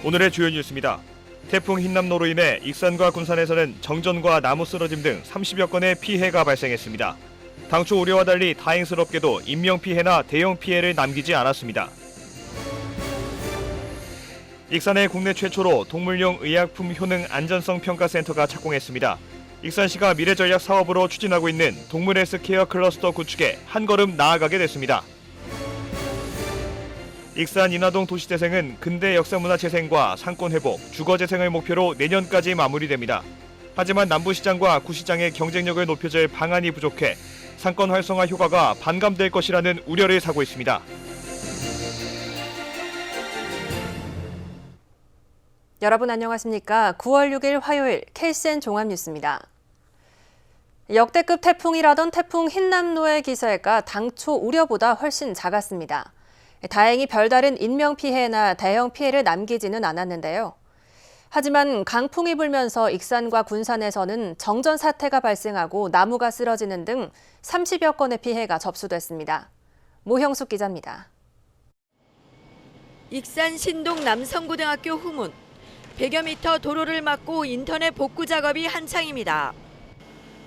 오늘의 주요 뉴스입니다. 태풍 흰남노로 인해 익산과 군산에서는 정전과 나무 쓰러짐 등 30여 건의 피해가 발생했습니다. 당초 우려와 달리 다행스럽게도 인명피해나 대형 피해를 남기지 않았습니다. 익산의 국내 최초로 동물용 의약품 효능 안전성 평가센터가 착공했습니다. 익산시가 미래전략 사업으로 추진하고 있는 동물 헬스케어 클러스터 구축에 한 걸음 나아가게 됐습니다. 익산 인하동 도시재생은 근대 역사문화 재생과 상권 회복, 주거 재생을 목표로 내년까지 마무리됩니다. 하지만 남부시장과 구시장의 경쟁력을 높여줄 방안이 부족해 상권 활성화 효과가 반감될 것이라는 우려를 사고 있습니다. 여러분 안녕하십니까? 9월 6일 화요일 KCN 종합뉴스입니다. 역대급 태풍이라던 태풍 흰남노의 기세가 당초 우려보다 훨씬 작았습니다. 다행히 별다른 인명피해나 대형 피해를 남기지는 않았는데요. 하지만 강풍이 불면서 익산과 군산에서는 정전 사태가 발생하고 나무가 쓰러지는 등 30여 건의 피해가 접수됐습니다. 모형숙 기자입니다. 익산 신동 남성고등학교 후문. 100여 미터 도로를 막고 인터넷 복구 작업이 한창입니다.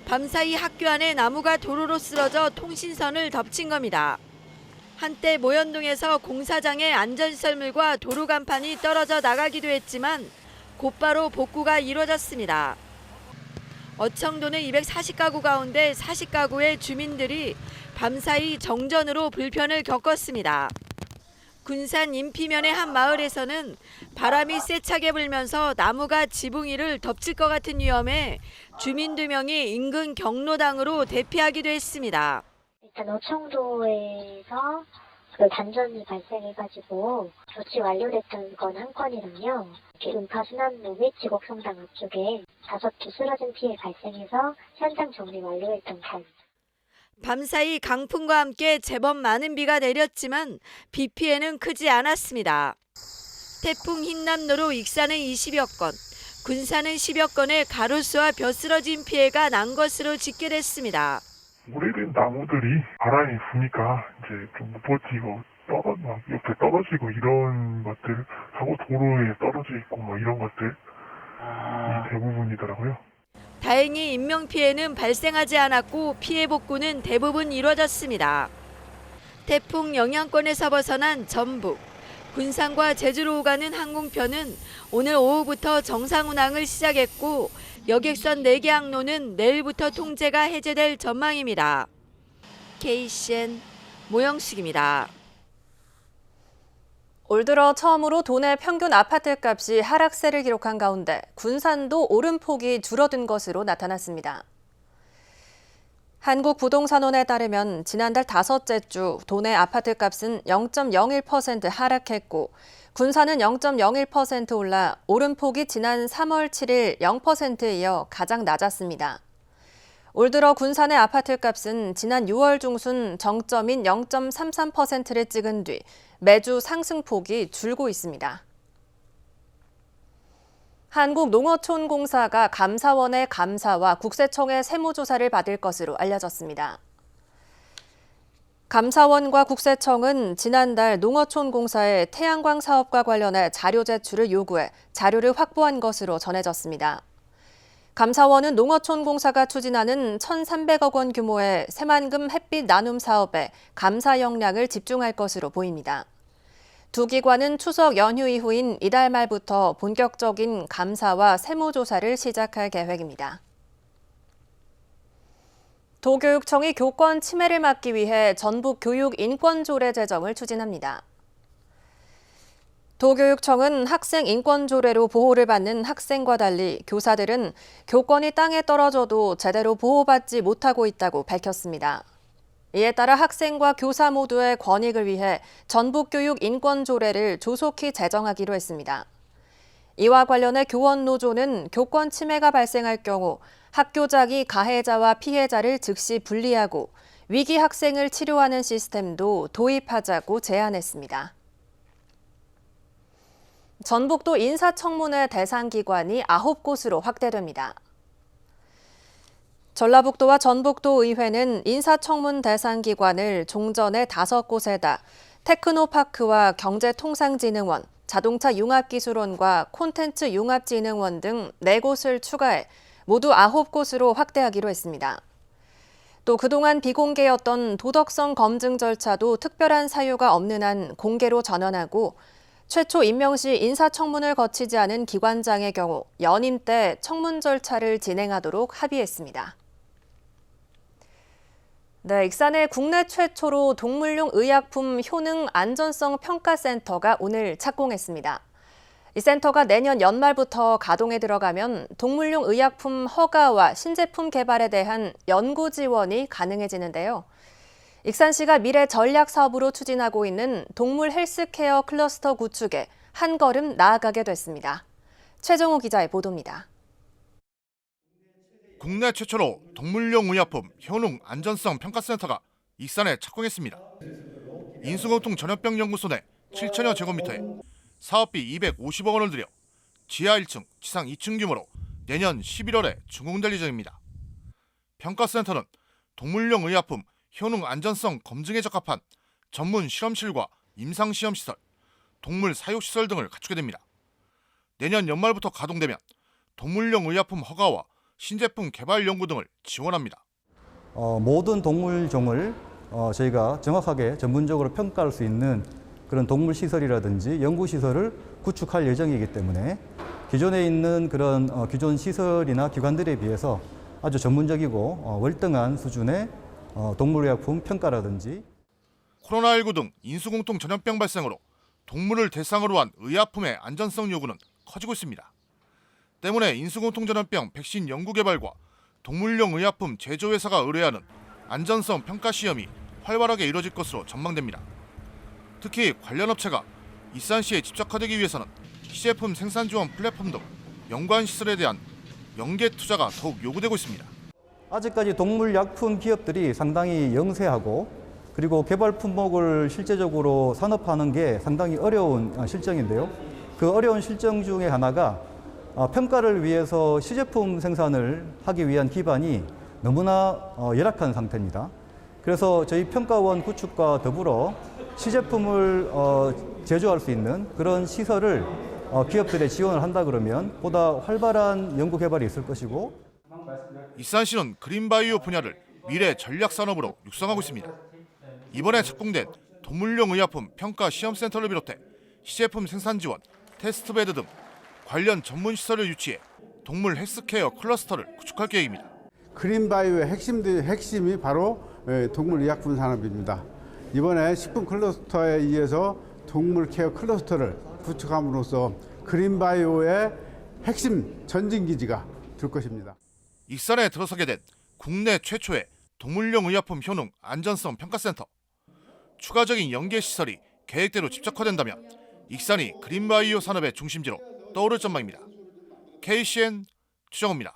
밤사이 학교 안에 나무가 도로로 쓰러져 통신선을 덮친 겁니다. 한때 모현동에서 공사장의 안전시설물과 도로 간판이 떨어져 나가기도 했지만 곧바로 복구가 이루어졌습니다. 어청도는 240가구 가운데 40가구의 주민들이 밤사이 정전으로 불편을 겪었습니다. 군산 인피면의 한 마을에서는 바람이 세차게 불면서 나무가 지붕 위를 덮칠 것 같은 위험에 주민 2명이 인근 경로당으로 대피하기도 했습니다. 일단 어청도에서 그 단전이 발생해가지고 조치 완료됐던 건 한 건이랑요. 음파 순환로 및 지곡성당 앞쪽에 5주 쓰러진 피해 발생해서 현장 정리 완료했던 건. 밤사이 강풍과 함께 제법 많은 비가 내렸지만 비 피해는 크지 않았습니다. 태풍 흰남노로 익산은 20여 건, 군산은 10여 건의 가로수와 벼 쓰러진 피해가 난 것으로 집계됐습니다. 오래된 나무들이 바람이 부니까 이제 좀 못 버티고 막 옆에 떨어지고 이런 것들 하고 도로에 떨어져 있고 뭐 이런 것들이 대부분이더라고요. 다행히 인명피해는 발생하지 않았고 피해 복구는 대부분 이루어졌습니다. 태풍 영향권에서 벗어난 전북, 군산과 제주로 오가는 항공편은 오늘 오후부터 정상 운항을 시작했고 여객선 4개 항로는 내일부터 통제가 해제될 전망입니다. KCN 모형식입니다. 올 들어 처음으로 도내 평균 아파트값이 하락세를 기록한 가운데 군산도 오름폭이 줄어든 것으로 나타났습니다. 한국부동산원에 따르면 지난달 5째 주 도내 아파트값은 0.01% 하락했고 군산은 0.01% 올라 오름폭이 지난 3월 7일 0%에 이어 가장 낮았습니다. 올 들어 군산의 아파트값은 지난 6월 중순 정점인 0.33%를 찍은 뒤 매주 상승폭이 줄고 있습니다. 한국농어촌공사가 감사원의 감사와 국세청의 세무조사를 받을 것으로 알려졌습니다. 감사원과 국세청은 지난달 농어촌공사의 태양광 사업과 관련해 자료 제출을 요구해 자료를 확보한 것으로 전해졌습니다. 감사원은 농어촌공사가 추진하는 1,300억 원 규모의 새만금 햇빛 나눔 사업에 감사 역량을 집중할 것으로 보입니다. 두 기관은 추석 연휴 이후인 이달 말부터 본격적인 감사와 세무조사를 시작할 계획입니다. 도교육청이 교권 침해를 막기 위해 전북 교육인권조례 제정을 추진합니다. 도교육청은 학생 인권조례로 보호를 받는 학생과 달리 교사들은 교권이 땅에 떨어져도 제대로 보호받지 못하고 있다고 밝혔습니다. 이에 따라 학생과 교사 모두의 권익을 위해 전북교육인권조례를 조속히 제정하기로 했습니다. 이와 관련해 교원노조는 교권 침해가 발생할 경우 학교장이 가해자와 피해자를 즉시 분리하고 위기 학생을 치료하는 시스템도 도입하자고 제안했습니다. 전북도 인사청문회 대상 기관이 9곳으로 확대됩니다. 전라북도와 전북도 의회는 인사청문 대상 기관을 종전의 5곳에다 테크노파크와 경제통상진흥원, 자동차 융합기술원과 콘텐츠 융합진흥원 등 4곳을 추가해 모두 9곳으로 확대하기로 했습니다. 또 그동안 비공개였던 도덕성 검증 절차도 특별한 사유가 없는 한 공개로 전환하고 최초 임명 시 인사청문을 거치지 않은 기관장의 경우 연임 때 청문 절차를 진행하도록 합의했습니다. 네, 익산의 국내 최초로 동물용 의약품 효능 안전성 평가센터가 오늘 착공했습니다. 이 센터가 내년 연말부터 가동에 들어가면 동물용 의약품 허가와 신제품 개발에 대한 연구 지원이 가능해지는데요. 익산시가 미래 전략 사업으로 추진하고 있는 동물 헬스케어 클러스터 구축에 한 걸음 나아가게 됐습니다. 최정우 기자의 보도입니다. 국내 최초로 동물용 의약품 효능 안전성 평가센터가 익산에 착공했습니다. 인수공통 전염병 연구소 내 7천여 제곱미터에 사업비 250억 원을 들여 지하 1층, 지상 2층 규모로 내년 11월에 준공될 예정입니다. 평가센터는 동물용 의약품 효능 안전성 검증에 적합한 전문 실험실과 임상시험시설, 동물 사육시설 등을 갖추게 됩니다. 내년 연말부터 가동되면 동물용 의약품 허가와 신제품 개발 연구 등을 지원합니다. 모든 동물종을 저희가 정확하게 전문적으로 평가할 수 있는 그런 동물 시설이라든지 연구 시설을 구축할 예정이기 때문에 기존에 있는 그런 기존 시설이나 기관들에 비해서 아주 전문적이고 월등한 수준의 동물의약품 평가라든지 코로나19 등 인수공통 전염병 발생으로 동물을 대상으로 한 의약품의 안전성 요구는 커지고 있습니다. 때문에 인수공통 전염병 백신 연구 개발과 동물용 의약품 제조회사가 의뢰하는 안전성 평가 시험이 활발하게 이뤄질 것으로 전망됩니다. 특히 관련 업체가 익산시에 집적화되기 위해서는 시제품 생산 지원 플랫폼 등 연관 시설에 대한 연계 투자가 더욱 요구되고 있습니다. 아직까지 동물약품 기업들이 상당히 영세하고 그리고 개발 품목을 실제적으로 산업화하는 게 상당히 어려운 실정인데요. 그 어려운 실정 중에 하나가 평가를 위해서 시제품 생산을 하기 위한 기반이 너무나 열악한 상태입니다. 그래서 저희 평가원 구축과 더불어 시제품을 제조할 수 있는 그런 시설을 기업들에 지원을 한다 그러면 보다 활발한 연구 개발이 있을 것이고 익산시는 그린바이오 분야를 미래 전략 산업으로 육성하고 있습니다. 이번에 착공된 동물용 의약품 평가 시험센터를 비롯해 시제품 생산 지원, 테스트베드 등 관련 전문 시설을 유치해 동물 헬스케어 클러스터를 구축할 계획입니다. 그린바이오의 핵심이 바로 동물의약품 산업입니다. 이번에 식품 클러스터에 의해서 동물 케어 클러스터를 구축함으로써 그린바이오의 핵심 전진기지가 될 것입니다. 익산에 들어서게 된 국내 최초의 동물용 의약품 효능 안전성 평가센터. 추가적인 연계 시설이 계획대로 집적화된다면 익산이 그린바이오 산업의 중심지로 떠오를 전망입니다. KCN 최정우입니다.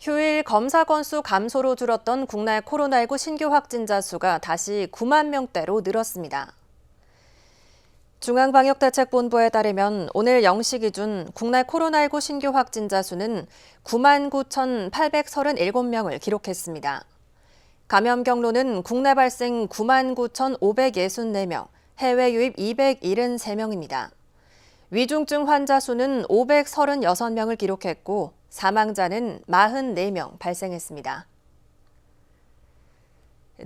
휴일 검사 건수 감소로 줄었던 국내 코로나19 신규 확진자 수가 다시 9만 명대로 늘었습니다. 중앙방역대책본부에 따르면 오늘 0시 기준 국내 코로나19 신규 확진자 수는 9만 9,837명을 기록했습니다. 감염 경로는 국내 발생 9만 9,564명, 해외 유입 273명입니다. 위중증 환자 수는 536명을 기록했고 사망자는 44명 발생했습니다.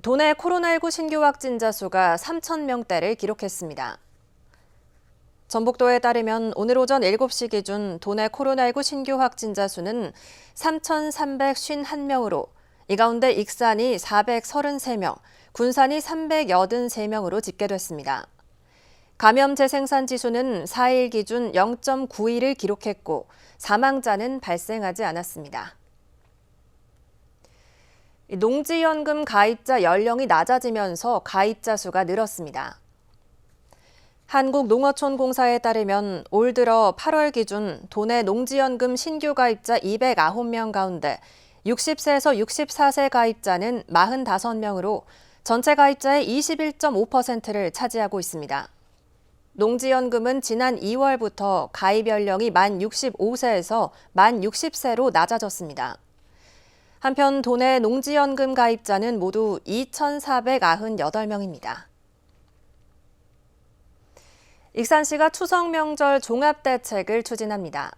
도내 코로나19 신규 확진자 수가 3,000명대를 기록했습니다. 전북도에 따르면 오늘 오전 7시 기준 도내 코로나19 신규 확진자 수는 3,351명으로 이 가운데 익산이 433명, 군산이 383명으로 집계됐습니다. 감염 재생산 지수는 4일 기준 0.91을 기록했고 사망자는 발생하지 않았습니다. 농지연금 가입자 연령이 낮아지면서 가입자 수가 늘었습니다. 한국농어촌공사에 따르면 올 들어 8월 기준 도내 농지연금 신규 가입자 209명 가운데 60세에서 64세 가입자는 45명으로 전체 가입자의 21.5%를 차지하고 있습니다. 농지연금은 지난 2월부터 가입 연령이 만 65세에서 만 60세로 낮아졌습니다. 한편 도내 농지연금 가입자는 모두 2,498명입니다. 익산시가 추석 명절 종합대책을 추진합니다.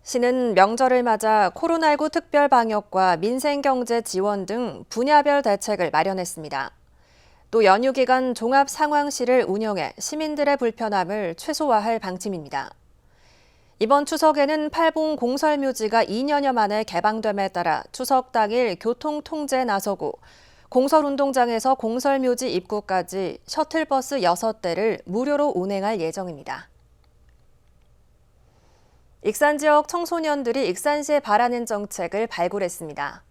시는 명절을 맞아 코로나19 특별 방역과 민생경제 지원 등 분야별 대책을 마련했습니다. 또 연휴 기간 종합 상황실을 운영해 시민들의 불편함을 최소화할 방침입니다. 이번 추석에는 팔봉 공설묘지가 2년여 만에 개방됨에 따라 추석 당일 교통 통제에 나서고 공설운동장에서 공설묘지 입구까지 셔틀버스 6대를 무료로 운행할 예정입니다. 익산 지역 청소년들이 익산시에 바라는 정책을 발굴했습니다.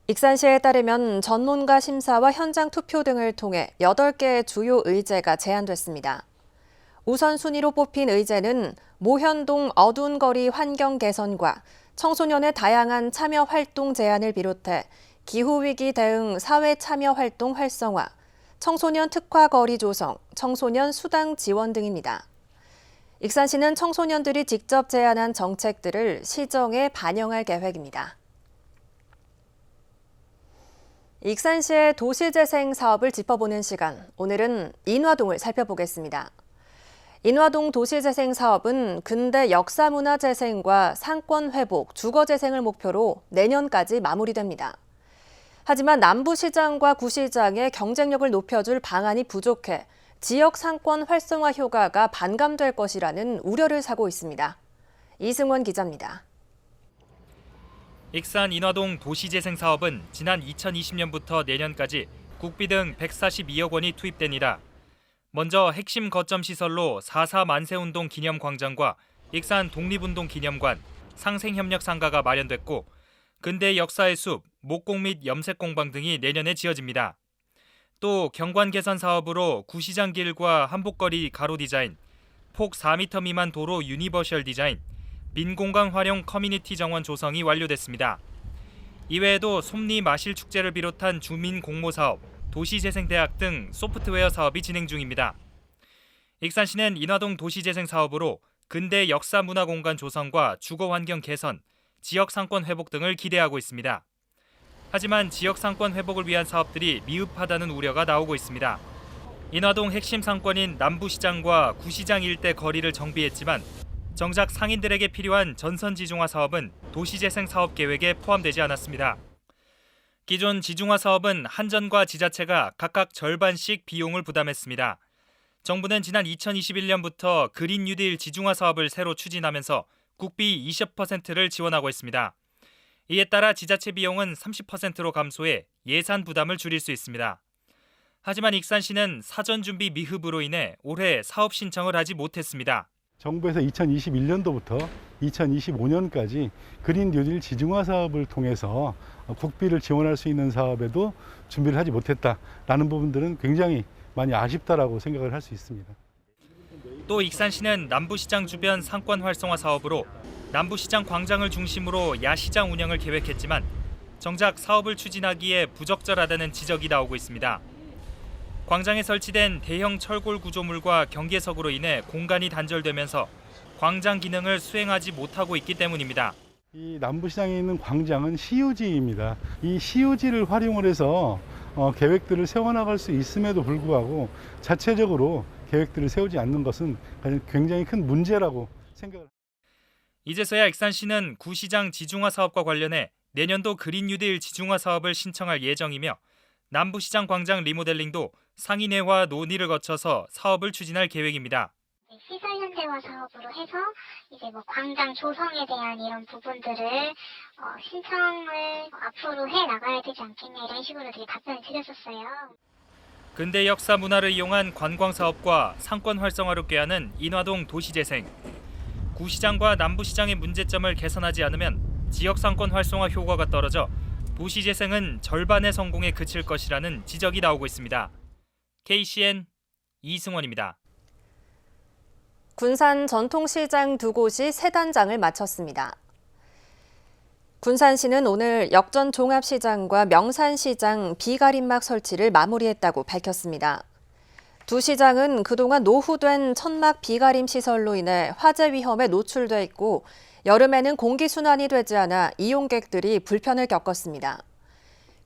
익산시에 따르면 전문가 심사와 현장 투표 등을 통해 8개의 주요 의제가 제안됐습니다. 우선순위로 뽑힌 의제는 모현동 어두운 거리 환경 개선과 청소년의 다양한 참여 활동 제안을 비롯해 기후위기 대응 사회 참여 활동 활성화, 청소년 특화 거리 조성, 청소년 수당 지원 등입니다. 익산시는 청소년들이 직접 제안한 정책들을 시정에 반영할 계획입니다. 익산시의 도시재생 사업을 짚어보는 시간, 오늘은 인화동을 살펴보겠습니다. 인화동 도시재생 사업은 근대 역사문화 재생과 상권 회복, 주거 재생을 목표로 내년까지 마무리됩니다. 하지만 남부시장과 구시장의 경쟁력을 높여줄 방안이 부족해 지역 상권 활성화 효과가 반감될 것이라는 우려를 사고 있습니다. 이승원 기자입니다. 익산 인화동 도시재생 사업은 지난 2020년부터 내년까지 국비 등 142억 원이 투입됩니다. 먼저 핵심 거점 시설로 4.4 만세운동 기념광장과 익산 독립운동 기념관, 상생협력 상가가 마련됐고 근대 역사의 숲, 목공 및 염색 공방 등이 내년에 지어집니다. 또 경관 개선 사업으로 구시장 길과 한복거리 가로 디자인, 폭 4m 미만 도로 유니버셜 디자인, 민공간 활용 커뮤니티 정원 조성이 완료됐습니다. 이외에도 솜리 마실 축제를 비롯한 주민 공모 사업, 도시재생대학 등 소프트웨어 사업이 진행 중입니다. 익산시는 인화동 도시재생 사업으로 근대 역사문화공간 조성과 주거환경 개선, 지역 상권 회복 등을 기대하고 있습니다. 하지만 지역 상권 회복을 위한 사업들이 미흡하다는 우려가 나오고 있습니다. 인화동 핵심 상권인 남부시장과 구시장 일대 거리를 정비했지만 정작 상인들에게 필요한 전선지중화 사업은 도시재생 사업 계획에 포함되지 않았습니다. 기존 지중화 사업은 한전과 지자체가 각각 절반씩 비용을 부담했습니다. 정부는 지난 2021년부터 그린 뉴딜 지중화 사업을 새로 추진하면서 국비 20%를 지원하고 있습니다. 이에 따라 지자체 비용은 30%로 감소해 예산 부담을 줄일 수 있습니다. 하지만 익산시는 사전 준비 미흡으로 인해 올해 사업 신청을 하지 못했습니다. 정부에서 2021년도부터 2025년까지 그린 뉴딜 지중화 사업을 통해서 국비를 지원할 수 있는 사업에도 준비를 하지 못했다라는 부분들은 굉장히 많이 아쉽다라고 생각을 할 수 있습니다. 또 익산시는 남부시장 주변 상권 활성화 사업으로 남부시장 광장을 중심으로 야시장 운영을 계획했지만 정작 사업을 추진하기에 부적절하다는 지적이 나오고 있습니다. 광장에 설치된 대형 철골 구조물과 경계석으로 인해 공간이 단절되면서 광장 기능을 수행하지 못하고 있기 때문입니다. 이 남부시장에 있는 광장은 시유지입니다. 이 시유지를 활용을 해서 계획들을 세워나갈 수 있음에도 불구하고 자체적으로 계획들을 세우지 않는 것은 굉장히 큰 문제라고 생각을 합니다. 이제서야 익산시는 구시장 지중화 사업과 관련해 내년도 그린 뉴딜 지중화 사업을 신청할 예정이며 남부시장 광장 리모델링도 상인회와 논의를 거쳐서 사업을 추진할 계획입니다. 시설 현대화 사업으로 해서 이제 광장 조성에 대한 이런 부분들을 신청을 앞으로 해 나가야 되지 않겠냐 이런 식으로 되게 답변을 드렸었어요. 근대 역사 문화를 이용한 관광 사업과 상권 활성화를 꾀하는 인화동 도시재생. 구시장과 남부시장의 문제점을 개선하지 않으면 지역 상권 활성화 효과가 떨어져 도시재생은 절반의 성공에 그칠 것이라는 지적이 나오고 있습니다. KCN 이승원입니다. 군산 전통시장 두 곳이 새 단장을 마쳤습니다. 군산시는 오늘 역전 종합시장과 명산시장 비가림막 설치를 마무리했다고 밝혔습니다. 두 시장은 그동안 노후된 천막 비가림 시설로 인해 화재 위험에 노출돼 있고 여름에는 공기순환이 되지 않아 이용객들이 불편을 겪었습니다.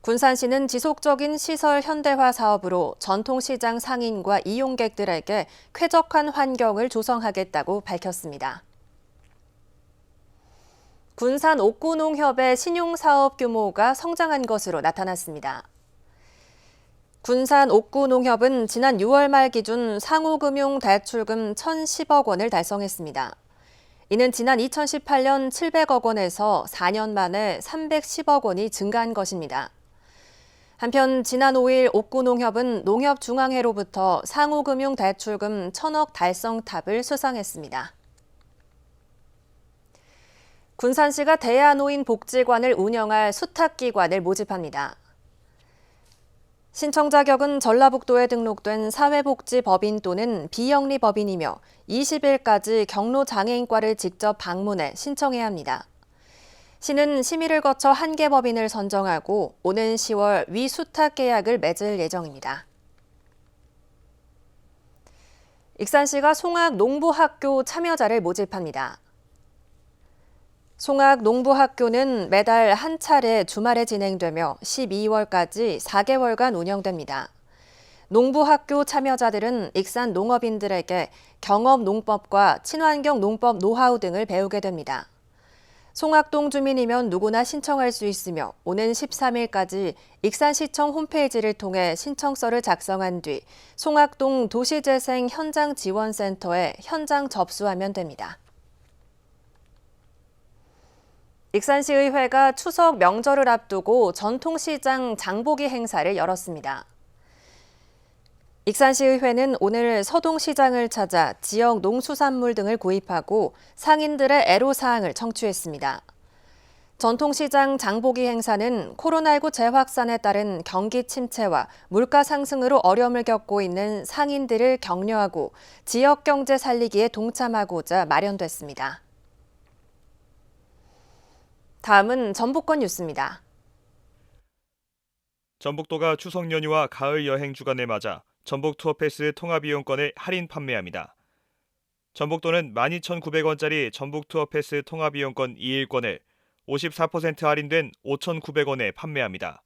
군산시는 지속적인 시설 현대화 사업으로 전통시장 상인과 이용객들에게 쾌적한 환경을 조성하겠다고 밝혔습니다. 군산 옥구농협의 신용사업 규모가 성장한 것으로 나타났습니다. 군산 옥구농협은 지난 6월 말 기준 상호금융 대출금 1,010억 원을 달성했습니다. 이는 지난 2018년 700억 원에서 4년 만에 310억 원이 증가한 것입니다. 한편 지난 5일 옥구농협은 농협중앙회로부터 상호금융 대출금 1,000억 달성탑을 수상했습니다. 군산시가 대야노인 복지관을 운영할 수탁기관을 모집합니다. 신청 자격은 전라북도에 등록된 사회복지법인 또는 비영리법인이며 20일까지 경로장애인과를 직접 방문해 신청해야 합니다. 시는 심의를 거쳐 한 개 법인을 선정하고 오는 10월 위수탁 계약을 맺을 예정입니다. 익산시가 송악농부학교 참여자를 모집합니다. 송악농부학교는 매달 한 차례 주말에 진행되며 12월까지 4개월간 운영됩니다. 농부학교 참여자들은 익산 농업인들에게 경업농법과 친환경 농법 노하우 등을 배우게 됩니다. 송악동 주민이면 누구나 신청할 수 있으며 오는 13일까지 익산시청 홈페이지를 통해 신청서를 작성한 뒤 송악동 도시재생 현장지원센터에 현장 접수하면 됩니다. 익산시의회가 추석 명절을 앞두고 전통시장 장보기 행사를 열었습니다. 익산시의회는 오늘 서동시장을 찾아 지역 농수산물 등을 구입하고 상인들의 애로사항을 청취했습니다. 전통시장 장보기 행사는 코로나19 재확산에 따른 경기 침체와 물가 상승으로 어려움을 겪고 있는 상인들을 격려하고 지역 경제 살리기에 동참하고자 마련됐습니다. 다음은 전북권 뉴스입니다. 전북도가 추석 연휴와 가을 여행 주간을 맞아 전북 투어패스 통합이용권을 할인 판매합니다. 전북도는 12,900원짜리 전북 투어패스 통합이용권 2일권을 54% 할인된 5,900원에 판매합니다.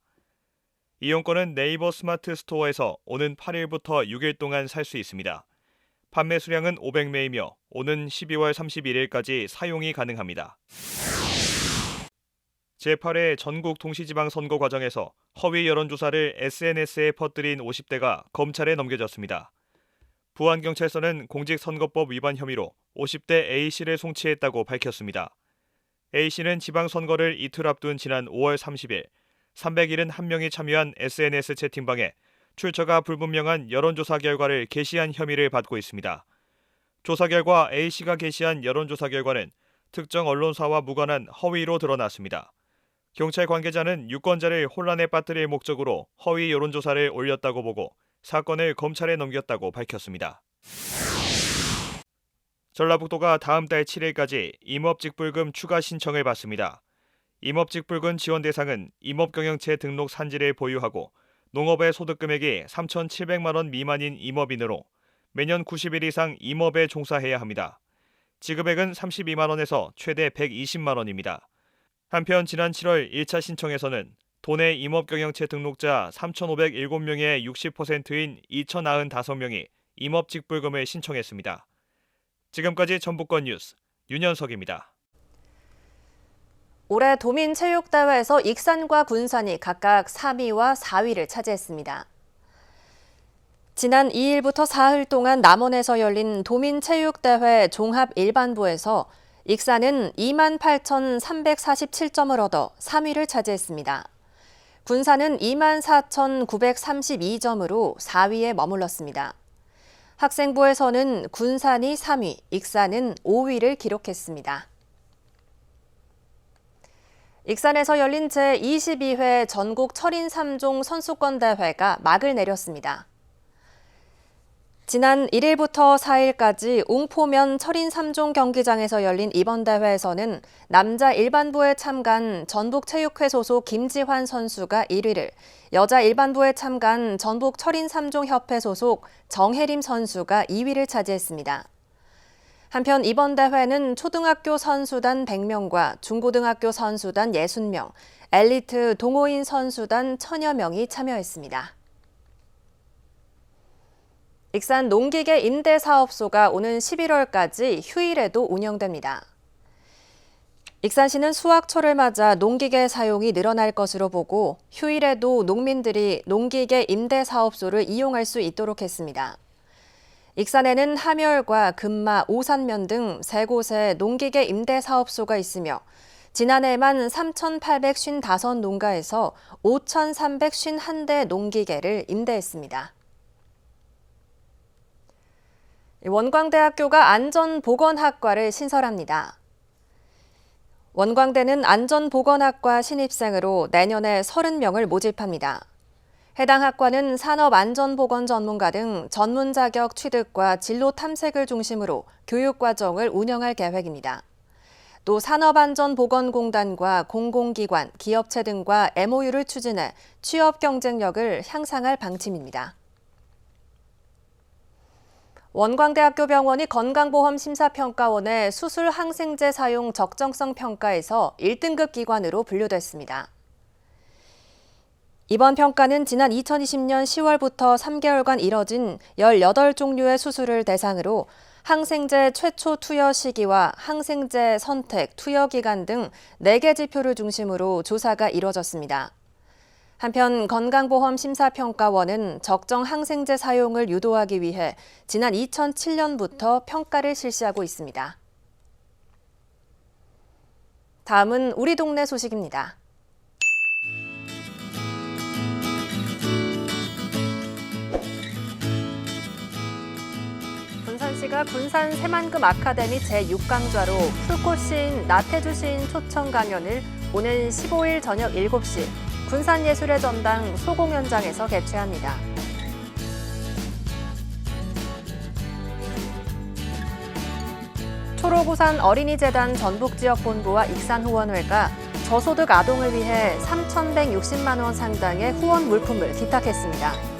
이용권은 네이버 스마트 스토어에서 오는 8일부터 6일 동안 살 수 있습니다. 판매 수량은 500매이며 오는 12월 31일까지 사용이 가능합니다. 제8회 전국 동시지방선거 과정에서 허위 여론조사를 SNS에 퍼뜨린 50대가 검찰에 넘겨졌습니다. 부안경찰서는 공직선거법 위반 혐의로 50대 A씨를 송치했다고 밝혔습니다. A씨는 지방선거를 이틀 앞둔 지난 5월 30일 371명이 참여한 SNS 채팅방에 출처가 불분명한 여론조사 결과를 게시한 혐의를 받고 있습니다. 조사 결과 A씨가 게시한 여론조사 결과는 특정 언론사와 무관한 허위로 드러났습니다. 경찰 관계자는 유권자를 혼란에 빠뜨릴 목적으로 허위 여론조사를 올렸다고 보고 사건을 검찰에 넘겼다고 밝혔습니다. 전라북도가 다음 달 7일까지 임업직불금 추가 신청을 받습니다. 임업직불금 지원 대상은 임업경영체 등록 산지를 보유하고 농업의 소득금액이 3,700만 원 미만인 임업인으로 매년 90일 이상 임업에 종사해야 합니다. 지급액은 32만 원에서 최대 120만 원입니다. 한편 지난 7월 1차 신청에서는 도내 임업경영체 등록자 3,507명의 60%인 2,095명이 임업직불금을 신청했습니다. 지금까지 전북권 뉴스 윤현석입니다. 올해 도민체육대회에서 익산과 군산이 각각 3위와 4위를 차지했습니다. 지난 2일부터 사흘 동안 남원에서 열린 도민체육대회 종합일반부에서 익산은 28,347점을 얻어 3위를 차지했습니다. 군산은 24,932점으로 4위에 머물렀습니다. 학생부에서는 군산이 3위, 익산은 5위를 기록했습니다. 익산에서 열린 제22회 전국 철인 3종 선수권 대회가 막을 내렸습니다. 지난 1일부터 4일까지 웅포면 철인 3종 경기장에서 열린 이번 대회에서는 남자 일반부에 참가한 전북체육회 소속 김지환 선수가 1위를, 여자 일반부에 참가한 전북 철인 3종 협회 소속 정혜림 선수가 2위를 차지했습니다. 한편 이번 대회는 초등학교 선수단 100명과 중고등학교 선수단 60명, 엘리트 동호인 선수단 1000여 명이 참여했습니다. 익산 농기계 임대사업소가 오는 11월까지 휴일에도 운영됩니다. 익산시는 수확철을 맞아 농기계 사용이 늘어날 것으로 보고 휴일에도 농민들이 농기계 임대사업소를 이용할 수 있도록 했습니다. 익산에는 함열과 금마, 오산면 등 3곳의 농기계 임대사업소가 있으며 지난해만 3,855농가에서 5,351대 농기계를 임대했습니다. 원광대학교가 안전보건학과를 신설합니다. 원광대는 안전보건학과 신입생으로 내년에 30명을 모집합니다. 해당 학과는 산업안전보건 전문가 등 전문 자격 취득과 진로 탐색을 중심으로 교육과정을 운영할 계획입니다. 또 산업안전보건공단과 공공기관, 기업체 등과 MOU를 추진해 취업 경쟁력을 향상할 방침입니다. 원광대학교 병원이 건강보험심사평가원의 수술 항생제 사용 적정성 평가에서 1등급 기관으로 분류됐습니다. 이번 평가는 지난 2020년 10월부터 3개월간 이뤄진 18종류의 수술을 대상으로 항생제 최초 투여 시기와 항생제 선택, 투여 기간 등 4개 지표를 중심으로 조사가 이뤄졌습니다. 한편 건강보험심사평가원은 적정 항생제 사용을 유도하기 위해 지난 2007년부터 평가를 실시하고 있습니다. 다음은 우리 동네 소식입니다. 군산시가 군산 새만금 아카데미 제6강좌로 풀꽃 시인 나태주 시인 초청 강연을 오는 15일 저녁 7시 군산예술의 전당 소공연장에서 개최합니다. 초록우산 어린이재단 전북지역본부와 익산후원회가 저소득 아동을 위해 3,160만 원 상당의 후원 물품을 기탁했습니다.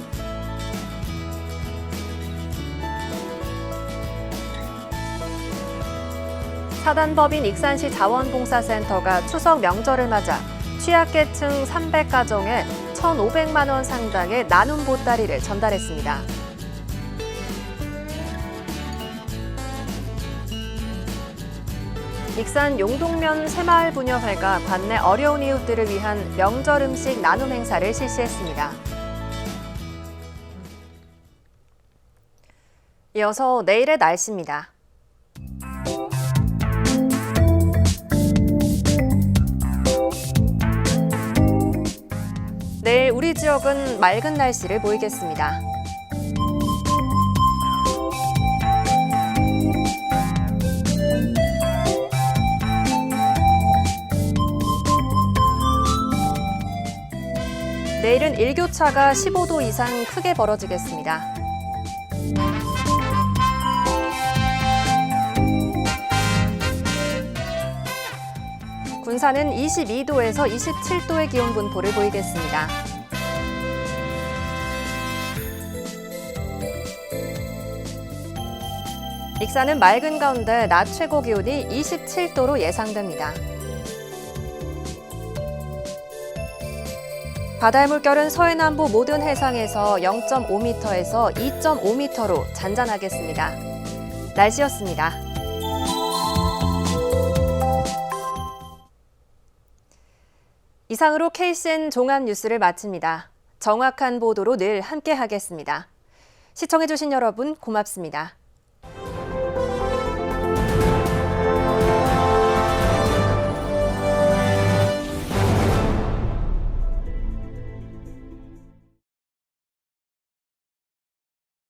사단법인 익산시 자원봉사센터가 추석 명절을 맞아 취약계층 300가정에 1,500만 원 상당의 나눔 보따리를 전달했습니다. 익산 용동면 새마을부녀회가 관내 어려운 이웃들을 위한 명절 음식 나눔 행사를 실시했습니다. 이어서 내일의 날씨입니다. 내일 우리 지역은 맑은 날씨를 보이겠습니다. 내일은 일교차가 15도 이상 크게 벌어지겠습니다. 군산은 22도에서 27도의 기온 분포를 보이겠습니다. 익산은 맑은 가운데 낮 최고 기온이 27도로 예상됩니다. 바다의 물결은 서해남부 모든 해상에서 0.5m에서 2.5m로 잔잔하겠습니다. 날씨였습니다. 이상으로 KCN 종합뉴스를 마칩니다. 정확한 보도로 늘 함께하겠습니다. 시청해주신 여러분 고맙습니다.